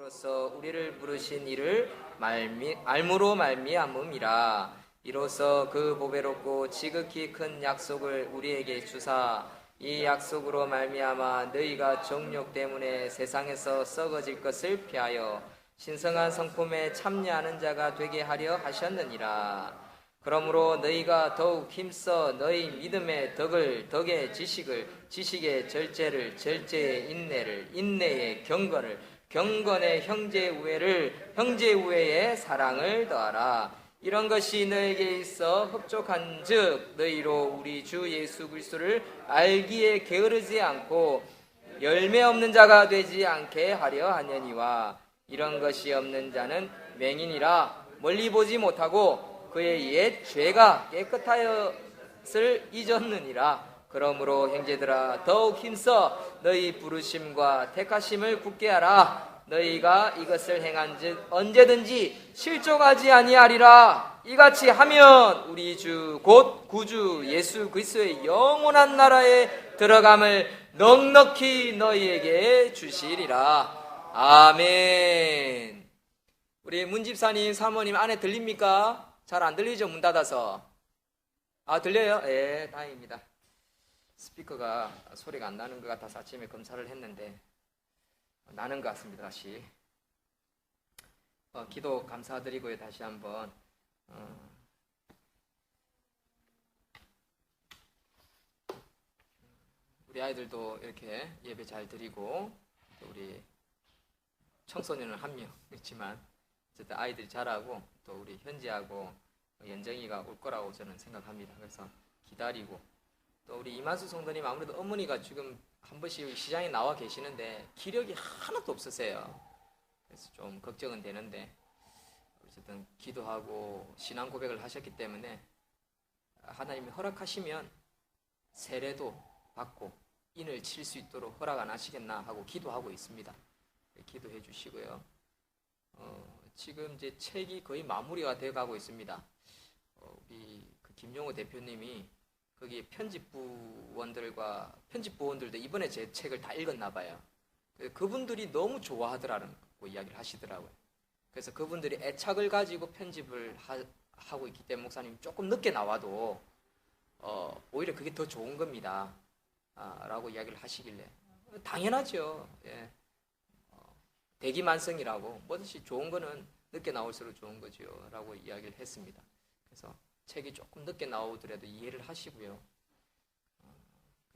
이로써 우리를 부르신 이를 알므로 말미암음이라. 이로써 그 보배롭고 지극히 큰 약속을 우리에게 주사 이 약속으로 말미암아 너희가 정욕 때문에 세상에서 썩어질 것을 피하여 신성한 성품에 참여하는 자가 되게 하려 하셨느니라. 그러므로 너희가 더욱 힘써 너희 믿음의 덕의 지식의 절제를, 절제의 인내를, 인내의 경건의 형제 우애에 사랑을 더하라. 이런 것이 너에게 있어 흡족한즉 너희로 우리 주 예수 그리스도를 알기에 게으르지 않고 열매 없는 자가 되지 않게 하려 하느니와. 이런 것이 없는 자는 맹인이라 멀리 보지 못하고 그의 옛 죄가 깨끗하였을 잊었느니라. 그러므로 형제들아 더욱 힘써 너희 부르심과 택하심을 굳게 하라. 너희가 이것을 행한즉 언제든지 실족하지 아니하리라. 이같이 하면 우리 주 곧 구주 예수 그리스도의 영원한 나라에 들어감을 넉넉히 너희에게 주시리라. 아멘. 우리 문집사님 사모님 안에 들립니까? 잘 안 들리죠? 문 닫아서. 들려요? 예, 다행입니다. 스피커가 소리가 안 나는 것 같아서 아침에 검사를 했는데 나는 것 같습니다. 다시 기도 감사드리고요. 다시 한번 우리 아이들도 이렇게 예배 잘 드리고 또 우리 청소년은 한 명 있지만 어쨌든 아이들이 잘하고 또 우리 현지하고 연정이가 올 거라고 저는 생각합니다. 그래서 기다리고 또 우리 이만수 성도님 아무래도 어머니가 지금 한 번씩 시장에 나와 계시는데 기력이 하나도 없으세요. 그래서 좀 걱정은 되는데 어쨌든 기도하고 신앙 고백을 하셨기 때문에 하나님이 허락하시면 세례도 받고 인을 칠 수 있도록 허락 안 하시겠나 하고 기도하고 있습니다. 기도해 주시고요. 지금 이제 책이 거의 마무리가 돼 가고 있습니다. 우리 그 김용호 대표님이 거기 편집부원들도 이번에 제 책을 다 읽었나 봐요. 그분들이 너무 좋아하더라고 이야기를 하시더라고요. 그래서 그분들이 애착을 가지고 편집을 하고 있기 때문에 목사님 조금 늦게 나와도 오히려 그게 더 좋은 겁니다. 라고 이야기를 하시길래 당연하죠. 예. 대기만성이라고 뭐든지 좋은 거는 늦게 나올수록 좋은 거죠. 라고 이야기를 했습니다. 그래서 책이 조금 늦게 나오더라도 이해를 하시고요.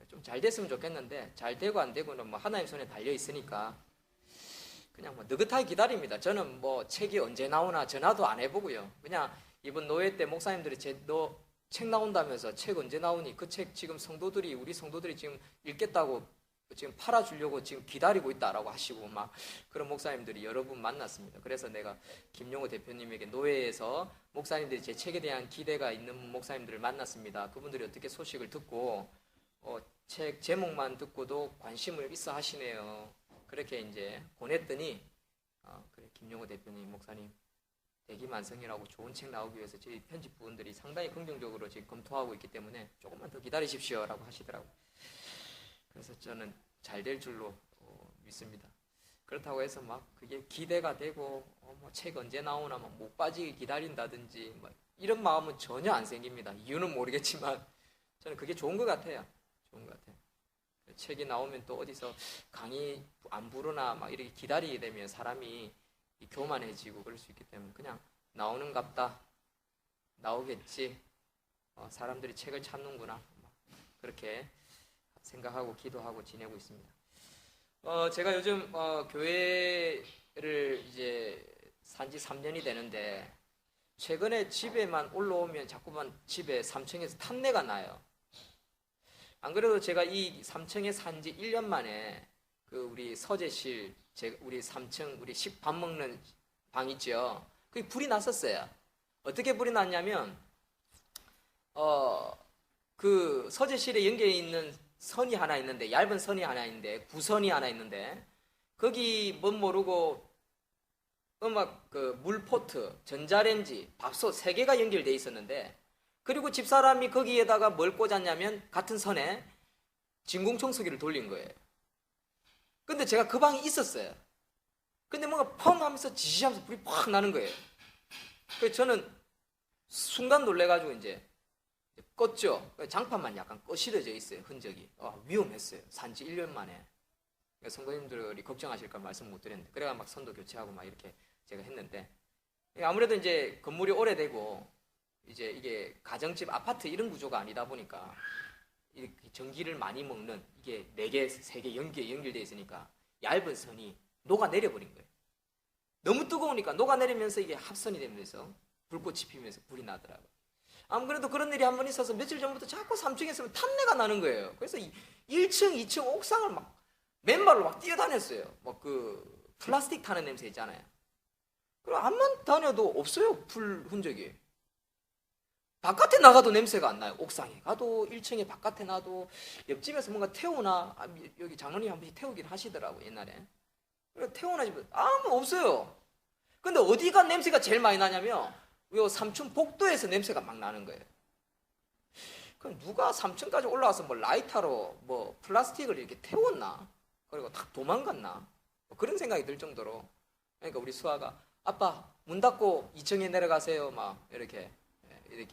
좀 잘 됐으면 좋겠는데 잘 되고 안 되고는 뭐 하나님 손에 달려 있으니까 그냥 뭐 느긋하게 기다립니다. 저는 뭐 책이 언제 나오나 전화도 안 해보고요. 그냥 이번 노예 때 목사님들이 너 책 나온다면서 책 언제 나오니? 그 책 지금 우리 성도들이 지금 읽겠다고 지금 팔아주려고 지금 기다리고 있다라고 하시고 막 그런 목사님들이 여러 분 만났습니다. 그래서 내가 김용호 대표님에게 노예에서 목사님들이 제 책에 대한 기대가 있는 목사님들을 만났습니다. 그분들이 어떻게 소식을 듣고 책 제목만 듣고도 관심을 있어 하시네요. 그렇게 이제 보냈더니 그래 김용호 대표님 목사님 대기만성이라고 좋은 책 나오기 위해서 저희 편집부원들이 상당히 긍정적으로 지금 검토하고 있기 때문에 조금만 더 기다리십시오라고 하시더라고요. 그래서 저는 잘 될 줄로 믿습니다. 그렇다고 해서 막 그게 기대가 되고 뭐 책 언제 나오나 막 못 빠지게 기다린다든지 뭐 이런 마음은 전혀 안 생깁니다. 이유는 모르겠지만 저는 그게 좋은 것 같아요. 좋은 것 같아요. 책이 나오면 또 어디서 강의 안 부르나 막 이렇게 기다리게 되면 사람이 교만해지고 그럴 수 있기 때문에 그냥 나오는갑다 나오겠지 사람들이 책을 찾는구나 그렇게 생각하고 기도하고 지내고 있습니다. 제가 요즘 교회를 이제 산지 3년이 되는데 최근에 집에만 올라오면 자꾸만 집에 3층에서 탄내가 나요. 안 그래도 제가 이 3층에 산지 1년 만에 그 우리 서재실 우리 3층 우리 밥 먹는 방 있죠. 그게 불이 났었어요. 어떻게 불이 났냐면 그 서재실에 연결해 있는 선이 하나 있는데 얇은 선이 하나 있는데 구선이 하나 있는데 거기 뭔 모르고 그 물포트, 전자레인지, 밥솥 3개가 연결돼 있었는데 그리고 집사람이 거기에다가 뭘 꽂았냐면 같은 선에 진공청소기를 돌린 거예요. 근데 제가 그 방에 있었어요. 근데 뭔가 펑 하면서 지지하면서 불이 팍 나는 거예요. 그래서 저는 순간 놀래가지고 이제 껐죠. 장판만 약간 꺼시러져 있어요. 흔적이. 위험했어요. 산지 1년 만에. 성도님들이 걱정하실까 말씀 못 드렸는데, 그래가 막 선도 교체하고 막 이렇게 제가 했는데, 아무래도 이제 건물이 오래되고 이제 이게 가정집 아파트 이런 구조가 아니다 보니까 이렇게 전기를 많이 먹는 이게 4개, 3개 연결되어 있으니까 얇은 선이 녹아내려 버린 거예요. 너무 뜨거우니까 녹아내리면서 이게 합선이 되면서 불꽃이 피면서 불이 나더라고요. 아무래도 그런 일이 한 번 있어서 며칠 전부터 자꾸 3층에 있으면 탄내가 나는 거예요. 그래서 1층, 2층 옥상을 막 맨발로 막 뛰어다녔어요. 뭐 그 플라스틱 타는 냄새 있잖아요. 그리고 암만 다녀도 없어요. 불 흔적이. 바깥에 나가도 냄새가 안 나요. 옥상에 가도 1층에 바깥에 나도 옆집에서 뭔가 태우나, 여기 장로님 한 번씩 태우긴 하시더라고 옛날에. 그래서 태우나 집에 아무 없어요. 근데 어디가 냄새가 제일 많이 나냐면 요 3층 복도에서 냄새가 막 나는 거예요. 그럼 누가 3층까지 올라와서 뭐 라이터로 뭐 플라스틱을 이렇게 태웠나? 그리고 탁 도망갔나? 뭐 그런 생각이 들 정도로. 그러니까 우리 수아가 아빠 문 닫고 2층에 내려가세요 막 이렇게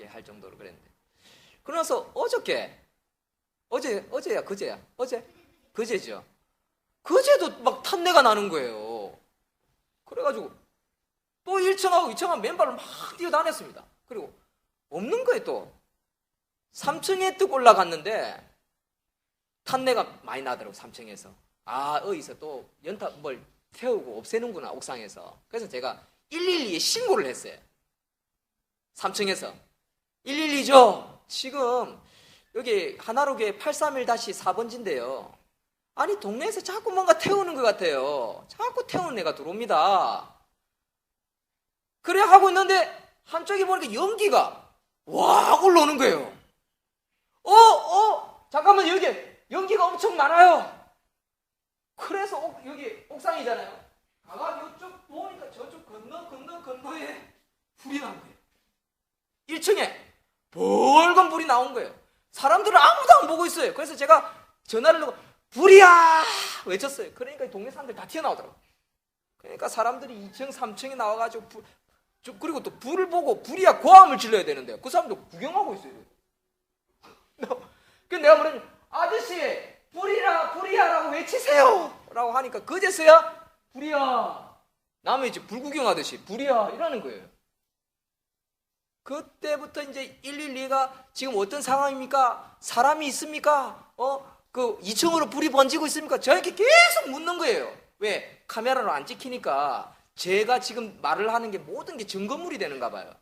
할 정도로 그랬는데, 그러나서 어제야 그제죠. 그제도 막 탄내가 나는 거예요. 그래가지고 또 1층하고 2층하고 맨발로 막 뛰어다녔습니다. 그리고 없는 거예요. 또 3층에 뚝 올라갔는데 탄내가 많이 나더라고. 3층에서 어디서 또 연타 뭘 태우고 없애는구나 옥상에서. 그래서 제가 112에 신고를 했어요. 3층에서 112죠. 지금 여기 하나로교회 831-4번지인데요. 아니 동네에서 자꾸 뭔가 태우는 것 같아요. 자꾸 태우는 애가 들어옵니다. 그래 하고 있는데 한쪽에 보니까 연기가 와 올라오는 거예요. 잠깐만, 여기 연기가 엄청 많아요. 그래서 여기 옥상이잖아요. 가가 이쪽 보니까 저쪽 건너에 불이 난 거예요. 1층에 벌건 불이 나온 거예요. 사람들은 아무도 안 보고 있어요. 그래서 제가 전화를 넣고 불이야 외쳤어요. 그러니까 동네 사람들 다 튀어나오더라고요. 그러니까 사람들이 2층 3층에 나와가지고 그리고 또 불을 보고 불이야 고함을 질러야 되는데 그 사람들 구경하고 있어요. 그래서 내가 뭐랬냐, 아저씨 불이야라고 외치세요 라고 하니까 그제서야 불이야, 남의 집 불 구경하듯이 불이야 이러는 거예요. 그때부터 이제 112가 지금 어떤 상황입니까? 사람이 있습니까? 그 2층으로 불이 번지고 있습니까? 저에게 계속 묻는 거예요. 왜? 카메라로 안 찍히니까 제가 지금 말을 하는 게 모든 게 증거물이 되는가 봐요.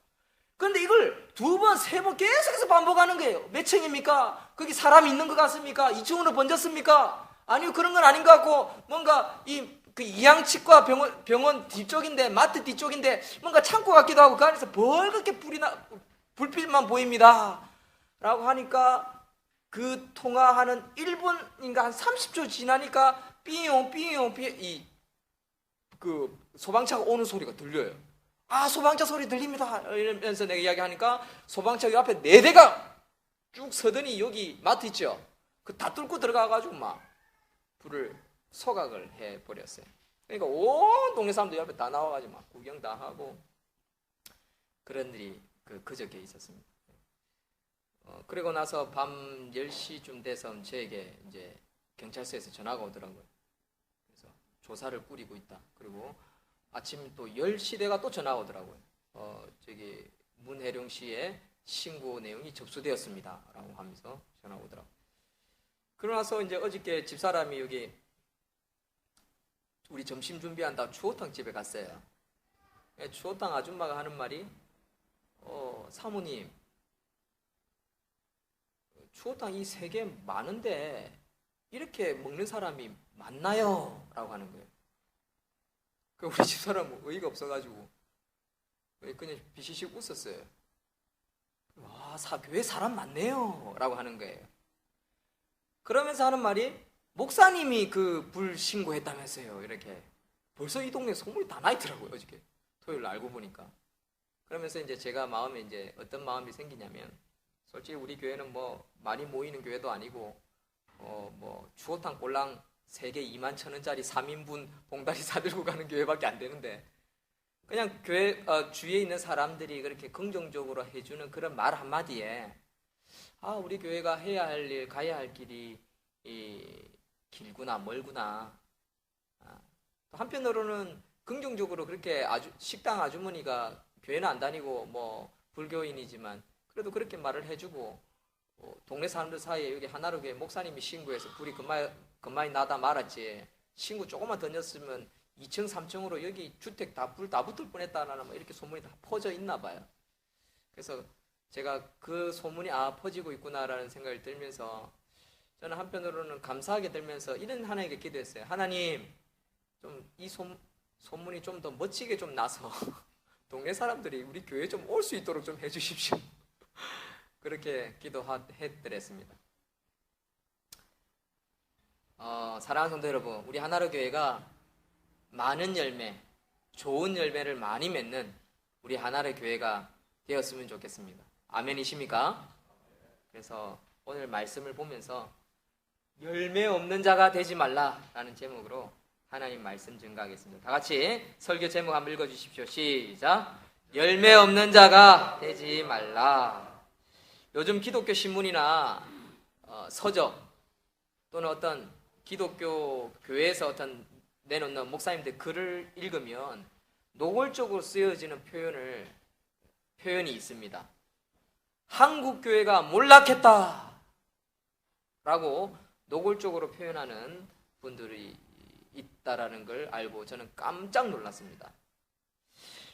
그런데 이걸 2번, 3번 계속해서 반복하는 거예요. 몇 층입니까? 거기 사람이 있는 것 같습니까? 2층으로 번졌습니까? 아니요, 그런 건 아닌 것 같고, 뭔가 그 이양치과 병원 뒤쪽인데, 마트 뒤쪽인데, 뭔가 창고 같기도 하고, 그 안에서 벌겋게 불빛만 보입니다. 라고 하니까, 그 통화하는 1분인가 한 30초 지나니까, 삐용, 그 소방차가 오는 소리가 들려요. 소방차 소리 들립니다. 이러면서 내가 이야기하니까 소방차 옆에 4대가 쭉 서더니 여기 마트 있죠? 그 다 뚫고 들어가가지고 막 불을 소각을 해버렸어요. 그러니까 온 동네 사람들 옆에 다 나와가지고 막 구경 다 하고 그런 일이 그저께 있었습니다. 그리고 나서 밤 10시쯤 돼서 저에게 이제 경찰서에서 전화가 오더라고요. 그래서 조사를 꾸리고 있다. 그리고 아침 또 10시대가 또 전화가 오더라고요. 저기 문혜룡 씨의 신고 내용이 접수되었습니다. 라고 하면서 전화가 오더라고요. 그러고 나서 이제 어저께 집사람이 여기 우리 점심 준비한다 추어탕 집에 갔어요. 추어탕 아줌마가 하는 말이 사모님 추어탕 이 3개 많은데 이렇게 먹는 사람이 많나요? 라고 하는 거예요. 그 우리 집사람은 어이가 없어가지고 그냥 비시식 웃었어요. 와, 교회 사람 많네요 라고 하는 거예요. 그러면서 하는 말이 목사님이 그 불 신고했다면서요. 이렇게 벌써 이 동네 소문이 다 나 있더라고요. 어저께 토요일 알고 보니까. 그러면서 이제 제가 마음에 이제 어떤 마음이 생기냐면, 솔직히 우리 교회는 뭐 많이 모이는 교회도 아니고 뭐 추어탕 꼴랑 세계 21,000원짜리 3인분 봉다리 사들고 가는 교회밖에 안 되는데, 그냥 교회 주위에 있는 사람들이 그렇게 긍정적으로 해주는 그런 말 한마디에 우리 교회가 해야 할 일, 가야 할 길이 길구나, 멀구나. 또 한편으로는 긍정적으로 그렇게 식당 아주머니가 교회는 안 다니고 뭐 불교인이지만 그래도 그렇게 말을 해주고, 동네 사람들 사이에 여기 하나로교회 목사님이 신고해서 불이 그만이 나다 말았지, 신고 조금만 던졌으면 2층 3층으로 여기 주택 불 다 붙을 뻔했다라는 뭐 이렇게 소문이 다 퍼져 있나 봐요. 그래서 제가 그 소문이 퍼지고 있구나라는 생각이 들면서 저는 한편으로는 감사하게 들면서 이런 하나님께 기도했어요. 하나님, 좀 이 소문이 좀 더 멋지게 좀 나서 동네 사람들이 우리 교회 좀 올 수 있도록 좀 해주십시오. 그렇게 기도했더랬습니다. 사랑하는 성도 여러분, 우리 하나로 교회가 많은 열매, 좋은 열매를 많이 맺는 우리 하나로 교회가 되었으면 좋겠습니다. 아멘이십니까? 그래서 오늘 말씀을 보면서 열매 없는 자가 되지 말라라는 제목으로 하나님 말씀 증거하겠습니다. 다 같이 설교 제목 한번 읽어주십시오. 시작. 열매 없는 자가 되지 말라. 요즘 기독교 신문이나 서적 또는 어떤 기독교 교회에서 어떤 내놓는 목사님들 글을 읽으면 노골적으로 쓰여지는 표현이 있습니다. 한국 교회가 몰락했다 라고 노골적으로 표현하는 분들이 있다라는 걸 알고 저는 깜짝 놀랐습니다.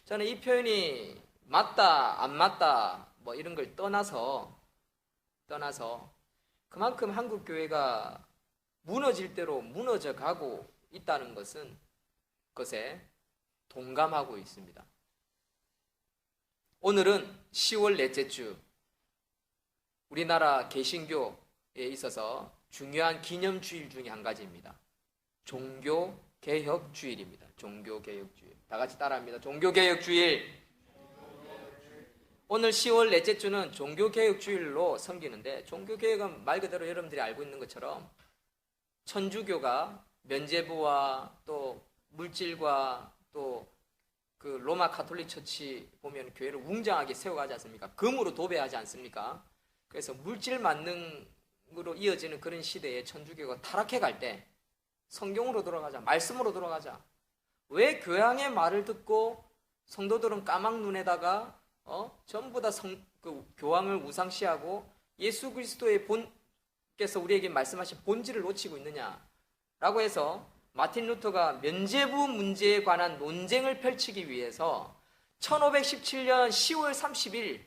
저는 이 표현이 맞다 안 맞다 뭐 이런 걸 떠나서 그만큼 한국 교회가 무너질 대로 무너져 가고 있다는 것에 동감하고 있습니다. 오늘은 10월 넷째 주, 우리나라 개신교에 있어서 중요한 기념주일 중에 한 가지입니다. 종교개혁주일입니다. 종교개혁주일. 다 같이 따라합니다. 종교개혁주일. 오늘 10월 넷째 주는 종교개혁주일로 섬기는데, 종교개혁은 말 그대로 여러분들이 알고 있는 것처럼 천주교가 면죄부와 또 물질과 또 그 로마 가톨릭 처치 보면 교회를 웅장하게 세워가지 않습니까? 금으로 도배하지 않습니까? 그래서 물질 만능으로 이어지는 그런 시대에 천주교가 타락해 갈 때 성경으로 돌아가자, 말씀으로 돌아가자. 왜 교양의 말을 듣고 성도들은 까막 눈에다가 전부 다 교황을 우상시하고 예수 그리스도의 본께서 우리에게 말씀하신 본질을 놓치고 있느냐라고 해서 마틴 루터가 면죄부 문제에 관한 논쟁을 펼치기 위해서 1517년 10월 30일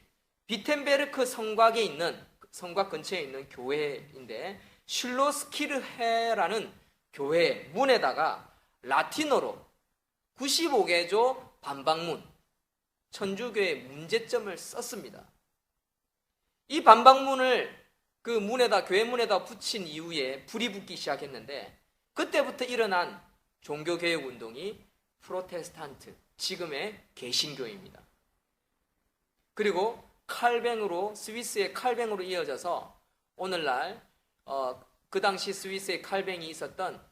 비텐베르크 성곽 근처에 있는 교회인데 슐로스키르헤라는 교회 문에다가 라틴어로 95개조 반박문, 천주교의 문제점을 썼습니다. 이 반박문을 그 교회 문에다 붙인 이후에 불이 붙기 시작했는데, 그때부터 일어난 종교개혁 운동이 프로테스탄트, 지금의 개신교입니다. 그리고 스위스의 칼뱅으로 이어져서 오늘날 그 당시 스위스의 칼뱅이 있었던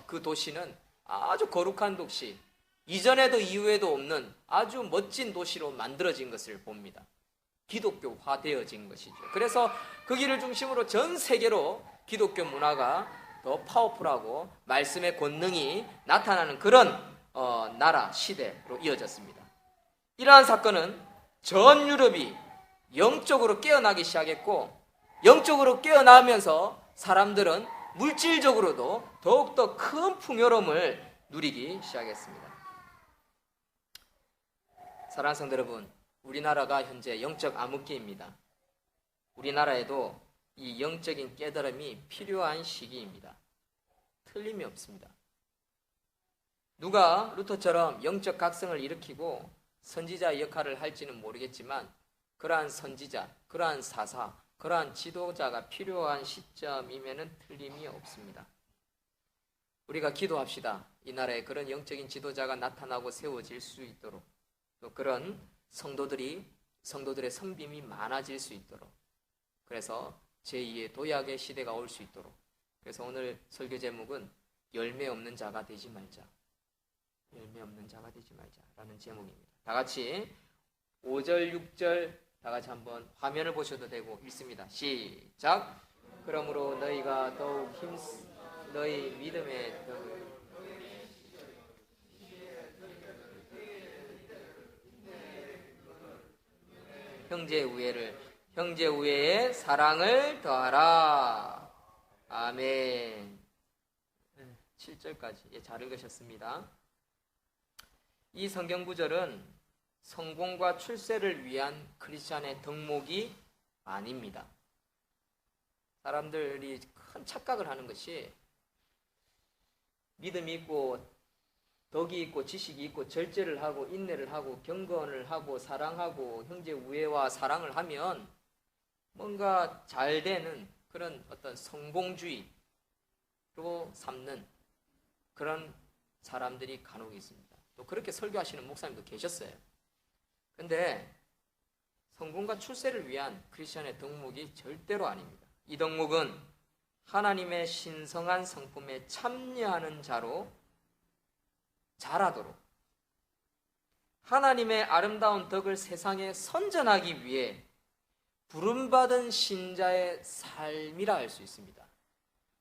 그 도시는 아주 거룩한 도시, 이전에도 이후에도 없는 아주 멋진 도시로 만들어진 것을 봅니다. 기독교화되어진 것이죠. 그래서 그 길을 중심으로 전 세계로 기독교 문화가 더 파워풀하고 말씀의 권능이 나타나는 그런 나라, 시대로 이어졌습니다. 이러한 사건은 전 유럽이 영적으로 깨어나기 시작했고, 영적으로 깨어나면서 사람들은 물질적으로도 더욱더 큰 풍요로움을 누리기 시작했습니다. 사랑하는 성도 여러분, 우리나라가 현재 영적 암흑기입니다. 우리나라에도 이 영적인 깨달음이 필요한 시기입니다. 틀림이 없습니다. 누가 루터처럼 영적 각성을 일으키고 선지자의 역할을 할지는 모르겠지만, 그러한 선지자, 그러한 사사, 그러한 지도자가 필요한 시점이면은 틀림이 없습니다. 우리가 기도합시다. 이 나라에 그런 영적인 지도자가 나타나고 세워질 수 있도록, 또 그런 성도들의 선빔이 많아질 수 있도록, 그래서 제2의 도약의 시대가 올 수 있도록. 그래서 오늘 설교 제목은 열매 없는 자가 되지 말자. 열매 없는 자가 되지 말자라는 제목입니다. 다 같이 5절, 6절 다 같이 한번 화면을 보셔도 되고 읽습니다. 시작. 그러므로 너희가 더욱 너희 믿음의 형제 우애에 사랑을 더하라. 아멘. 7절까지 잘 읽으셨습니다. 이 성경 구절은 성공과 출세를 위한 크리스찬의 덕목이 아닙니다. 사람들이 큰 착각을 하는 것이 믿음이 있고 덕이 있고 지식이 있고 절제를 하고 인내를 하고 경건을 하고 사랑하고 형제 우애와 사랑을 하면 뭔가 잘 되는 그런 어떤 성공주의로 삼는 그런 사람들이 간혹 있습니다. 또 그렇게 설교하시는 목사님도 계셨어요. 그런데 성공과 출세를 위한 크리스천의 덕목이 절대로 아닙니다. 이 덕목은 하나님의 신성한 성품에 참여하는 자로 자라도록 하나님의 아름다운 덕을 세상에 선전하기 위해 부름받은 신자의 삶이라 할 수 있습니다.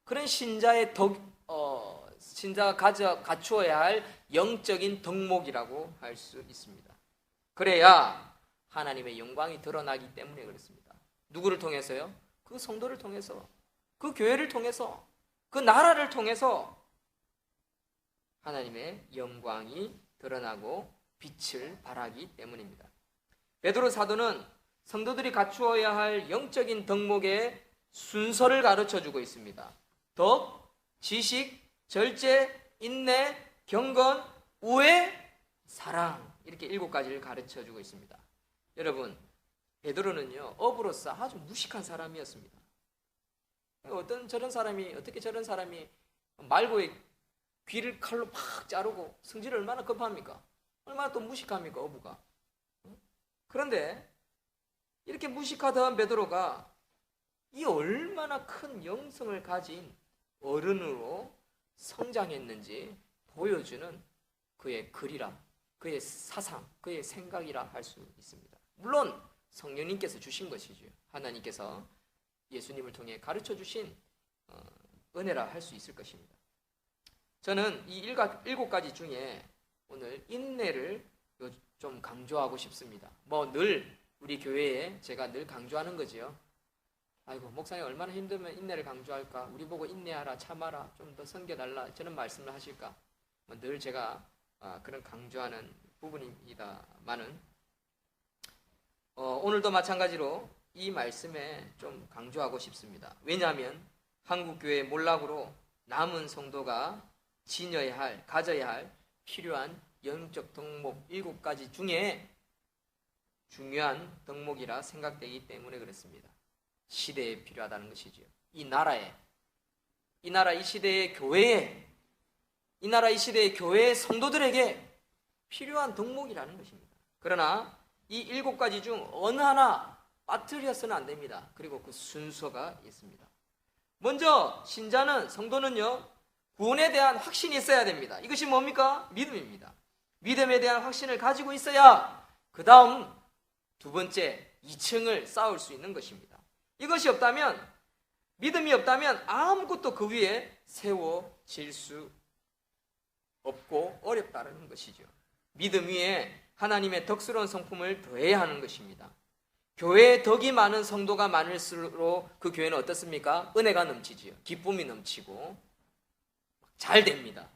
그런 신자의 신자가 갖추어야 할 영적인 덕목이라고 할 수 있습니다. 그래야 하나님의 영광이 드러나기 때문에 그렇습니다. 누구를 통해서요? 그 성도를 통해서, 그 교회를 통해서, 그 나라를 통해서 하나님의 영광이 드러나고 빛을 발하기 때문입니다. 베드로 사도는 성도들이 갖추어야 할 영적인 덕목의 순서를 가르쳐주고 있습니다. 덕, 지식, 절제, 인내, 경건, 우애, 사랑, 이렇게 7가지를 가르쳐주고 있습니다. 여러분, 베드로는요 업으로서 아주 무식한 사람이었습니다. 어떻게 저런 사람이 말고의 귀를 칼로 팍 자르고 성질을 얼마나 급합니까? 얼마나 또 무식합니까, 어부가? 그런데 이렇게 무식하던 베드로가 이 얼마나 큰 영성을 가진 어른으로 성장했는지 보여주는 그의 글이라, 그의 사상, 그의 생각이라 할 수 있습니다. 물론 성령님께서 주신 것이죠. 하나님께서 예수님을 통해 가르쳐 주신 은혜라 할 수 있을 것입니다. 저는 이 7가지 중에 오늘 인내를 좀 강조하고 싶습니다. 늘 우리 교회에 제가 늘 강조하는 거지요. 아이고, 목사님 얼마나 힘들면 인내를 강조할까? 우리 보고 인내하라, 참아라, 좀 더 섬겨달라, 저는 말씀을 하실까? 늘 제가 그런 강조하는 부분입니다만은 오늘도 마찬가지로 이 말씀에 좀 강조하고 싶습니다. 왜냐하면 한국교회 몰락으로 남은 성도가 가져야 할 필요한 영적 덕목 7가지 중에 중요한 덕목이라 생각되기 때문에 그렇습니다. 시대에 필요하다는 것이지요. 이 시대의 교회에, 이 나라 이 시대의 교회의 성도들에게 필요한 덕목이라는 것입니다. 그러나 이 7가지 중 어느 하나 빠뜨려서는 안 됩니다. 그리고 그 순서가 있습니다. 먼저 성도는요 구원에 대한 확신이 있어야 됩니다. 이것이 뭡니까? 믿음입니다. 믿음에 대한 확신을 가지고 있어야 그 다음 2번째 2층을 쌓을 수 있는 것입니다. 이것이 없다면, 믿음이 없다면 아무것도 그 위에 세워질 수 없고 어렵다는 것이죠. 믿음 위에 하나님의 덕스러운 성품을 더해야 하는 것입니다. 교회에 덕이 많은 성도가 많을수록 그 교회는 어떻습니까? 은혜가 넘치지요. 기쁨이 넘치고 잘 됩니다.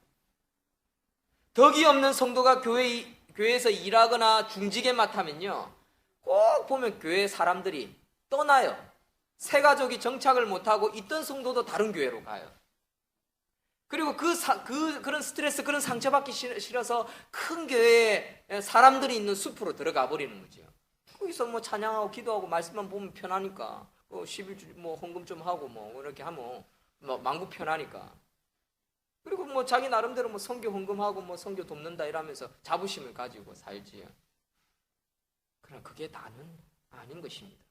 덕이 없는 성도가 교회에서 일하거나 중직에 맡으면요 꼭 보면 교회 사람들이 떠나요. 새 가족이 정착을 못하고 있던 성도도 다른 교회로 가요. 그리고 그런 스트레스, 그런 상처받기 싫어서 큰 교회에 사람들이 있는 숲으로 들어가 버리는 거죠. 거기서 찬양하고 기도하고 말씀만 보면 편하니까, 11주 헌금 좀 하고 이렇게 하면 만구 편하니까. 그리고 자기 나름대로 선교 헌금하고 선교 돕는다 이러면서 자부심을 가지고 살지요. 그러나 그게 다는 아닌 것입니다.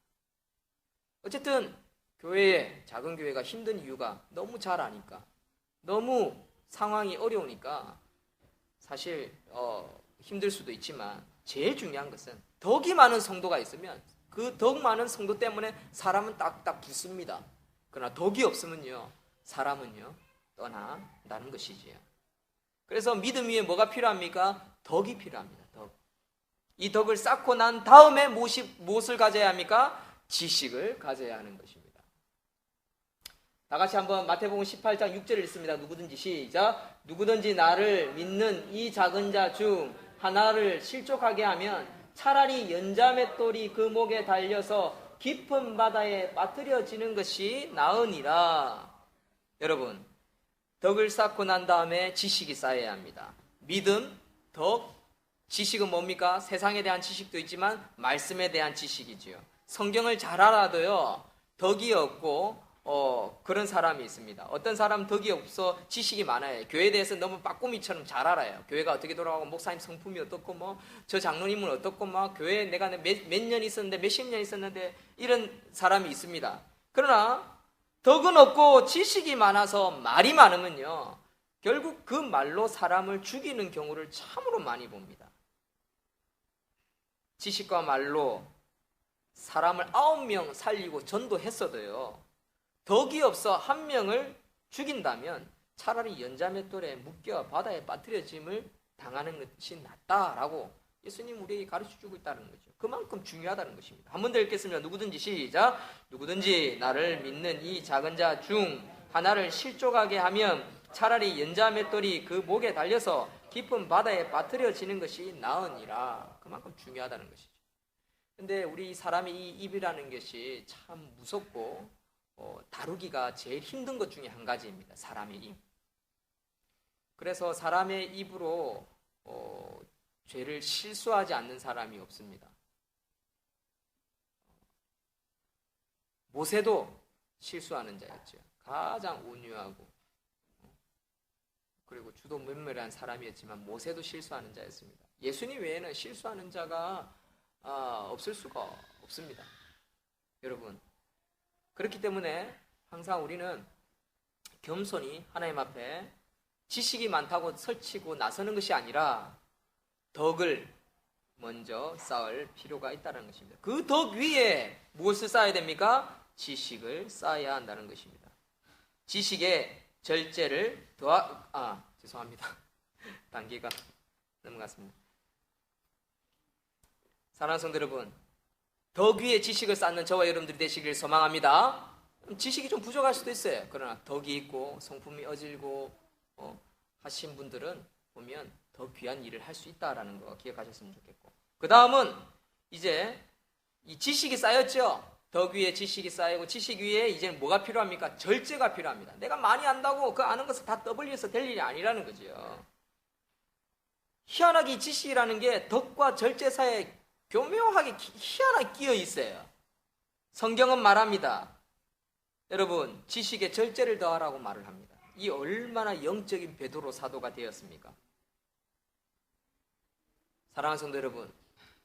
어쨌든 작은 교회가 힘든 이유가 너무 잘 아니까, 너무 상황이 어려우니까 사실 힘들 수도 있지만 제일 중요한 것은 덕이 많은 성도가 있으면 그 덕 많은 성도 때문에 사람은 딱딱 붙습니다. 그러나 덕이 없으면요, 사람은요 떠난다는 것이지요. 그래서 믿음 위에 뭐가 필요합니까? 덕이 필요합니다. 덕. 이 덕을 쌓고 난 다음에 무엇을 가져야 합니까? 지식을 가져야 하는 것입니다. 다 같이 한번 마태복음 18장 6절을 읽습니다. 누구든지 시작. 누구든지 나를 믿는 이 작은 자 중 하나를 실족하게 하면 차라리 연자맷돌이 그 목에 달려서 깊은 바다에 빠뜨려지는 것이 나으니라. 여러분, 덕을 쌓고 난 다음에 지식이 쌓여야 합니다. 믿음, 덕, 지식은 뭡니까? 세상에 대한 지식도 있지만 말씀에 대한 지식이지요. 성경을 잘 알아도요, 덕이 없고 그런 사람이 있습니다. 어떤 사람은 덕이 없어 지식이 많아요. 교회에 대해서 너무 빠꾸미처럼 잘 알아요. 교회가 어떻게 돌아가고 목사님 성품이 어떻고 저 장로님은 어떻고 교회에 내가 몇 년 있었는데 몇십 년 있었는데 이런 사람이 있습니다. 그러나 덕은 없고 지식이 많아서 말이 많으면요, 결국 그 말로 사람을 죽이는 경우를 참으로 많이 봅니다. 지식과 말로 사람을 9명 살리고 전도했어도요, 덕이 없어 한 명을 죽인다면 차라리 연자맷돌에 묶여 바다에 빠뜨려짐을 당하는 것이 낫다라고 예수님 우리에게 가르쳐주고 있다는 거죠. 그만큼 중요하다는 것입니다. 한 번 더 읽겠습니다. 누구든지 시작. 누구든지 나를 믿는 이 작은 자 중 하나를 실족하게 하면 차라리 연자맷돌이 그 목에 달려서 깊은 바다에 빠뜨려지는 것이 나으니라. 그만큼 중요하다는 것이죠. 근데 우리 사람의 이 입이라는 것이 참 무섭고 다루기가 제일 힘든 것 중에 한 가지입니다. 사람의 입. 그래서 사람의 입으로 죄를 실수하지 않는 사람이 없습니다. 모세도 실수하는 자였죠. 가장 온유하고 그리고 주도 면밀한 사람이었지만 모세도 실수하는 자였습니다. 예수님 외에는 실수하는 자가 없을 수가 없습니다. 여러분, 그렇기 때문에 항상 우리는 겸손히 하나님 앞에 지식이 많다고 설치고 나서는 것이 아니라 덕을 먼저 쌓을 필요가 있다는 것입니다. 그 덕 위에 무엇을 쌓아야 됩니까? 지식을 쌓아야 한다는 것입니다. 지식에 절제를 죄송합니다. 단계가 넘어갔습니다. 사랑하는 성도 여러분, 덕 위에 지식을 쌓는 저와 여러분들이 되시길 소망합니다. 지식이 좀 부족할 수도 있어요. 그러나 덕이 있고 성품이 어질고 하신 분들은 보면 더 귀한 일을 할 수 있다라는 거 기억하셨으면 좋겠고, 그 다음은 이제 이 지식이 쌓였죠. 덕 위에 지식이 쌓이고 지식 위에 이제 뭐가 필요합니까? 절제가 필요합니다. 내가 많이 안다고 그 아는 것을 다 떠벌려서 될 일이 아니라는 거죠. 희한하게 이 지식이라는 게 덕과 절제 사이에 교묘하게 희한하게 끼어 있어요. 성경은 말합니다. 여러분, 지식에 절제를 더하라고 말을 합니다. 이 얼마나 영적인 베드로 사도가 되었습니까? 사랑하는 성도 여러분,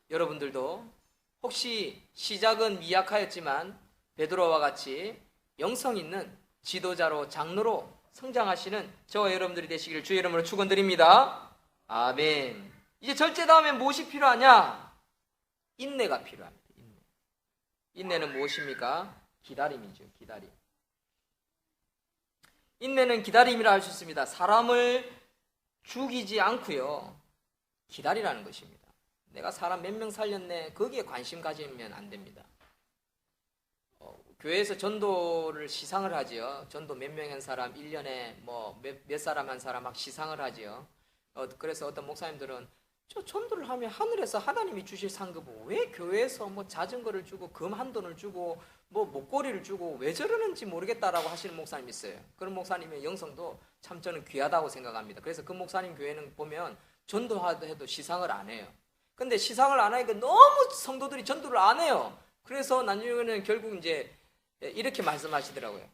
여러분들도 혹시 시작은 미약하였지만 베드로와 같이 영성 있는 지도자로 장로로 성장하시는 저와 여러분들이 되시기를 주의 이름으로 축원드립니다. 아멘. 이제 절제 다음에 무엇이 필요하냐? 인내가 필요합니다. 인내는 무엇입니까? 기다림이죠. 기다림. 인내는 기다림이라 할 수 있습니다. 사람을 죽이지 않고요, 기다리라는 것입니다. 내가 사람 몇 명 살렸네, 거기에 관심 가지면 안 됩니다. 교회에서 전도를 시상을 하지요. 전도 몇 명 한 사람 1년에 몇 사람 한 사람 막 시상을 하지요. 그래서 어떤 목사님들은 저 전도를 하면 하늘에서 하나님이 주실 상급을 왜 교회에서 자전거를 주고 금 한 돈을 주고 목걸이를 주고 왜 저러는지 모르겠다라고 하시는 목사님이 있어요. 그런 목사님의 영성도 참 저는 귀하다고 생각합니다. 그래서 그 목사님 교회는 보면 전도해도 시상을 안 해요. 근데 시상을 안 하니까 너무 성도들이 전도를 안 해요. 그래서 나중에는 결국 이제 이렇게 말씀하시더라고요.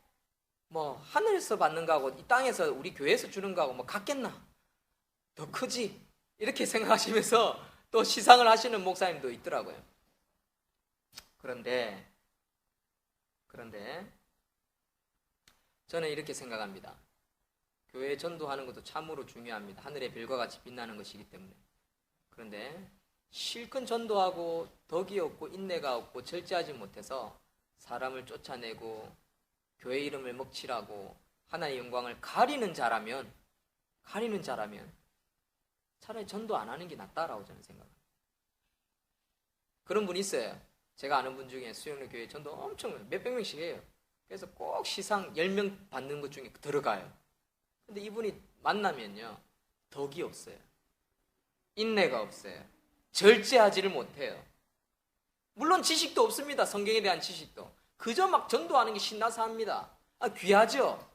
하늘에서 받는 거하고 이 땅에서 우리 교회에서 주는 거하고 같겠나? 더 크지? 이렇게 생각하시면서 또 시상을 하시는 목사님도 있더라고요. 그런데 저는 이렇게 생각합니다. 교회 전도하는 것도 참으로 중요합니다. 하늘의 별과 같이 빛나는 것이기 때문에. 그런데 실컷 전도하고 덕이 없고 인내가 없고 절제하지 못해서 사람을 쫓아내고 교회 이름을 먹칠하고 하나님의 영광을 가리는 자라면 차라리 전도 안 하는 게 낫다라고 저는 생각합니다. 그런 분이 있어요. 제가 아는 분 중에 수영로 교회 전도 엄청 몇백 명씩 해요. 그래서 꼭 시상 10명 받는 것 중에 들어가요. 근데 이분이 만나면요, 덕이 없어요. 인내가 없어요. 절제하지를 못해요. 물론 지식도 없습니다. 성경에 대한 지식도. 그저 막 전도하는 게 신나서 합니다. 귀하죠.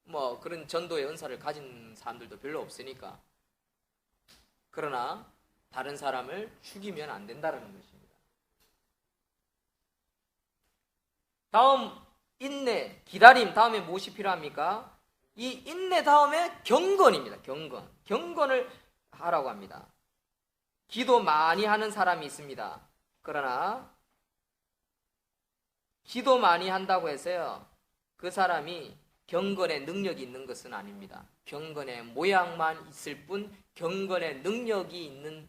뭐 그런 전도의 은사를 가진 사람들도 별로 없으니까. 그러나 다른 사람을 죽이면 안 된다는 것입니다. 다음 인내, 기다림 다음에 무엇이 필요합니까? 이 인내 다음에 경건입니다. 경건을 하라고 합니다. 기도 많이 하는 사람이 있습니다. 그러나 기도 많이 한다고 해서요, 그 사람이 경건의 능력이 있는 것은 아닙니다. 경건의 모양만 있을 뿐 경건의 능력이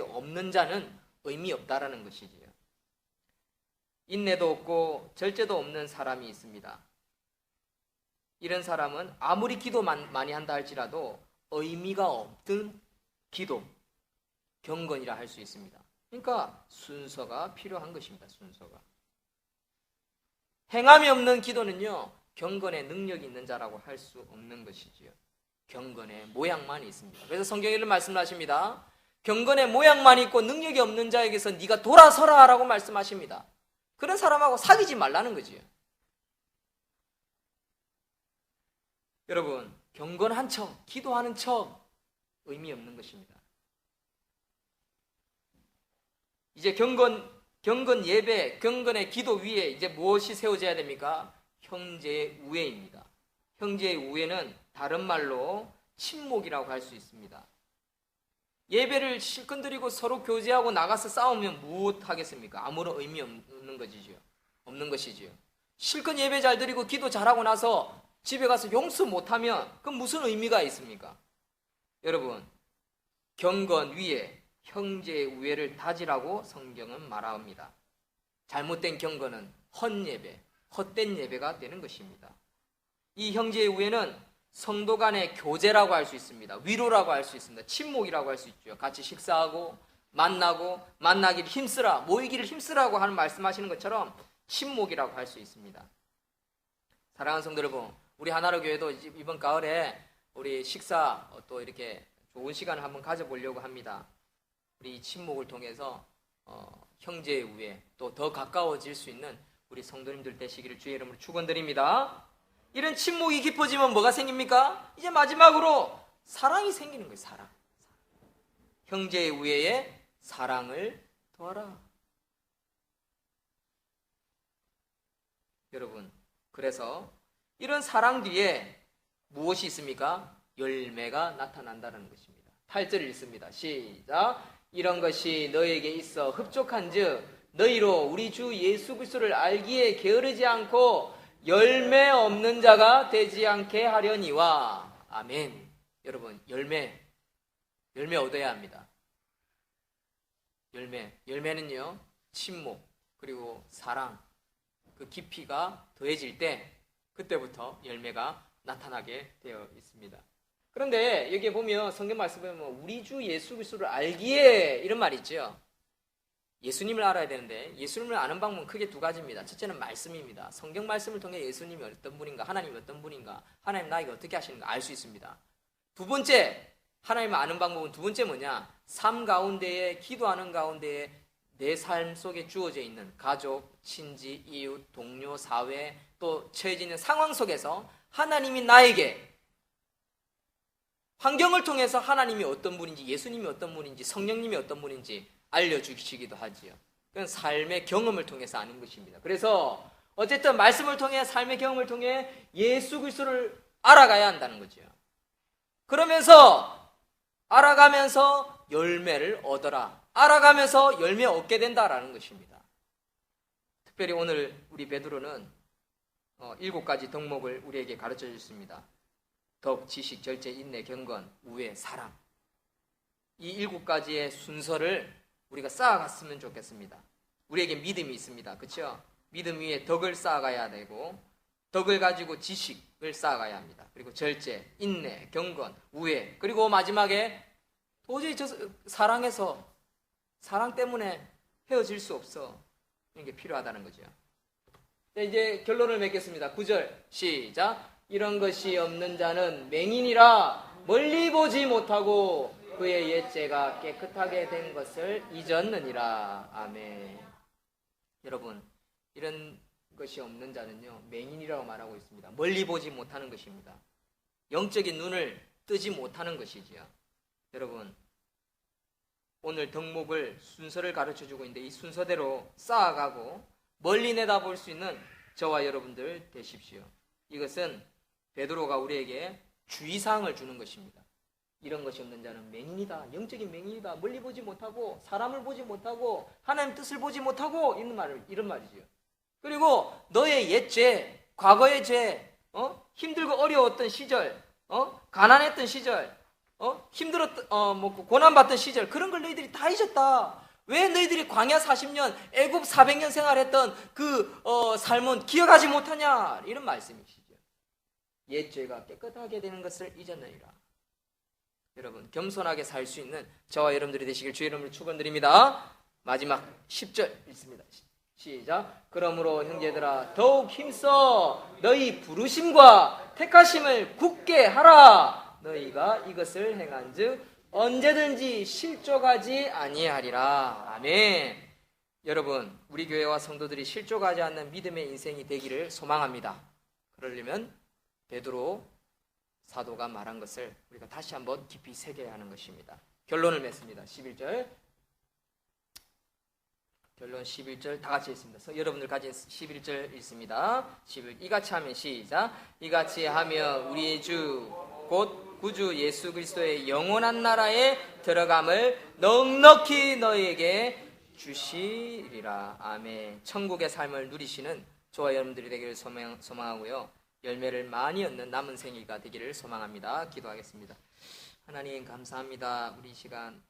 없는 자는 의미 없다라는 것이지요. 인내도 없고 절제도 없는 사람이 있습니다. 이런 사람은 아무리 기도 많이 한다 할지라도 의미가 없던 기도, 경건이라 할 수 있습니다. 그러니까 순서가 필요한 것입니다. 순서가. 행함이 없는 기도는요, 경건의 능력이 있는 자라고 할 수 없는 것이지요. 경건의 모양만 있습니다. 그래서 성경에 이런 말씀을 하십니다. 경건의 모양만 있고 능력이 없는 자에게서 네가 돌아서라 라고 말씀하십니다. 그런 사람하고 사귀지 말라는 거지요. 여러분, 경건한 척, 기도하는 척 의미 없는 것입니다. 이제 경건 예배, 경건의 기도 위에 이제 무엇이 세워져야 됩니까? 형제의 우애입니다. 형제의 우애는 다른 말로 친목이라고 할 수 있습니다. 예배를 실컷 드리고 서로 교제하고 나가서 싸우면 무엇 하겠습니까? 아무런 의미 없는 것이지요. 실컷 예배 잘 드리고 기도 잘하고 나서 집에 가서 용서 못하면 그럼 무슨 의미가 있습니까? 여러분, 경건 위에 형제의 우애를 다지라고 성경은 말합니다. 잘못된 경건은 헛예배, 헛된 예배가 되는 것입니다. 이 형제의 우애는 성도 간의 교제라고 할 수 있습니다. 위로라고 할 수 있습니다. 친목이라고 할 수 있죠. 같이 식사하고 만나기를 힘쓰라, 모이기를 힘쓰라고 하는 말씀하시는 것처럼 친목이라고 할 수 있습니다. 사랑하는 성도 여러분, 우리 하나로 교회도 이번 가을에 우리 식사 또 이렇게 좋은 시간을 한번 가져보려고 합니다. 우리 이 친목을 통해서 형제의 우애, 또 더 가까워질 수 있는 우리 성도님들 되시기를 주의 이름으로 축원드립니다. 이런 친목이 깊어지면 뭐가 생깁니까? 이제 마지막으로 사랑이 생기는 거예요. 사랑. 형제의 우애에 사랑을 더하라. 여러분, 그래서 이런 사랑 뒤에 무엇이 있습니까? 열매가 나타난다는 것입니다. 8절을 읽습니다. 시작. 이런 것이 너에게 있어 흡족한즉 너희로 우리 주 예수 그리스도를 알기에 게으르지 않고 열매 없는 자가 되지 않게 하려니와. 아멘. 여러분, 열매 얻어야 합니다. 열매는요, 친목 그리고 사랑, 그 깊이가 더해질 때 그때부터 열매가 나타나게 되어 있습니다. 그런데 여기에 보면 성경 말씀에 보면 우리 주 예수 그리스도를 알기에 이런 말이 있죠. 예수님을 알아야 되는데 예수님을 아는 방법은 크게 두 가지입니다. 첫째는 말씀입니다. 성경 말씀을 통해 예수님이 어떤 분인가, 하나님이 어떤 분인가, 하나님 나에게 어떻게 하시는가 알 수 있습니다. 두 번째, 하나님을 아는 방법은 두 번째 뭐냐? 삶 가운데에, 기도하는 가운데에 내 삶 속에 주어져 있는 가족, 친지, 이웃, 동료, 사회, 또 처해져 있는 상황 속에서 하나님이 나에게 환경을 통해서 하나님이 어떤 분인지, 예수님이 어떤 분인지, 성령님이 어떤 분인지 알려주시기도 하지요. 그건 삶의 경험을 통해서 아는 것입니다. 그래서 어쨌든 말씀을 통해, 삶의 경험을 통해 예수 그리스도를 알아가야 한다는 거죠. 그러면서 알아가면서 열매를 얻어라. 알아가면서 열매 얻게 된다라는 것입니다. 특별히 오늘 우리 베드로는 7가지 덕목을 우리에게 가르쳐 주셨습니다. 덕, 지식, 절제, 인내, 경건, 우애, 사랑. 이 7가지의 순서를 우리가 쌓아갔으면 좋겠습니다. 우리에게 믿음이 있습니다. 그렇죠? 믿음 위에 덕을 쌓아가야 되고, 덕을 가지고 지식을 쌓아가야 합니다. 그리고 절제, 인내, 경건, 우애, 그리고 마지막에 도저히 사랑해서 사랑 때문에 헤어질 수 없어. 이런 게 필요하다는 거죠. 이제 결론을 맺겠습니다. 9절 시작. 이런 것이 없는 자는 맹인이라 멀리 보지 못하고 그의 옛죄가 깨끗하게 된 것을 잊었느니라. 아멘. 여러분, 이런 것이 없는 자는요, 맹인이라고 말하고 있습니다. 멀리 보지 못하는 것입니다. 영적인 눈을 뜨지 못하는 것이지요. 여러분, 오늘 덕목을 순서를 가르쳐주고 있는데 이 순서대로 쌓아가고 멀리 내다볼 수 있는 저와 여러분들 되십시오. 이것은 베드로가 우리에게 주의사항을 주는 것입니다. 이런 것이 없는 자는 맹인이다. 영적인 맹인이다. 멀리 보지 못하고 사람을 보지 못하고 하나님 뜻을 보지 못하고 이런 말이지요. 그리고 너의 옛죄, 과거의 죄, 힘들고 어려웠던 시절, 가난했던 시절, 고난받던 시절, 그런 걸 너희들이 다 잊었다. 왜 너희들이 광야 40년, 애굽 400년 생활했던 그 삶은 기억하지 못하냐? 이런 말씀이시죠. 옛죄가 깨끗하게 되는 것을 잊었느니라. 여러분, 겸손하게 살 수 있는 저와 여러분들이 되시길 주의 이름으로 축원드립니다. 마지막 10절 읽습니다. 시작. 그러므로 형제들아 더욱 힘써 너희 부르심과 택하심을 굳게 하라. 너희가 이것을 행한즉 언제든지 실족하지 아니하리라. 아멘. 여러분, 우리 교회와 성도들이 실족하지 않는 믿음의 인생이 되기를 소망합니다. 그러려면 베드로 사도가 말한 것을 우리가 다시 한번 깊이 새겨야 하는 것입니다. 결론을 맺습니다. 11절. 결론 11절 다 같이 읽습니다. 여러분들 가진 11절 읽습니다. 11, 이같이 하면 시작. 이같이 하며 우리의 주 곧 구주 예수 그리스도의 영원한 나라에 들어감을 넉넉히 너희에게 주시리라. 아멘. 천국의 삶을 누리시는 저와 여러분들이 되기를 소망하고요. 열매를 많이 얻는 남은 생애가 되기를 소망합니다. 기도하겠습니다. 하나님 감사합니다. 우리 시간